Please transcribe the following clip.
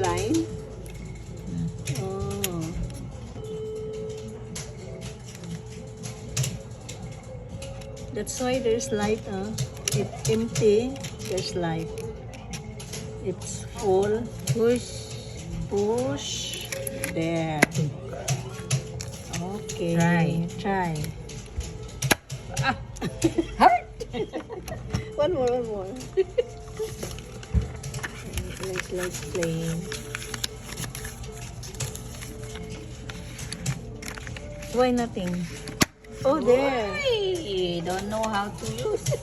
line. Oh. That's why there's light, huh? It's empty, there's light. It's full. Push. There. Okay. Try. Hurt! One more. Like playing. Why nothing? Oh, there. Hey, don't know how to use it.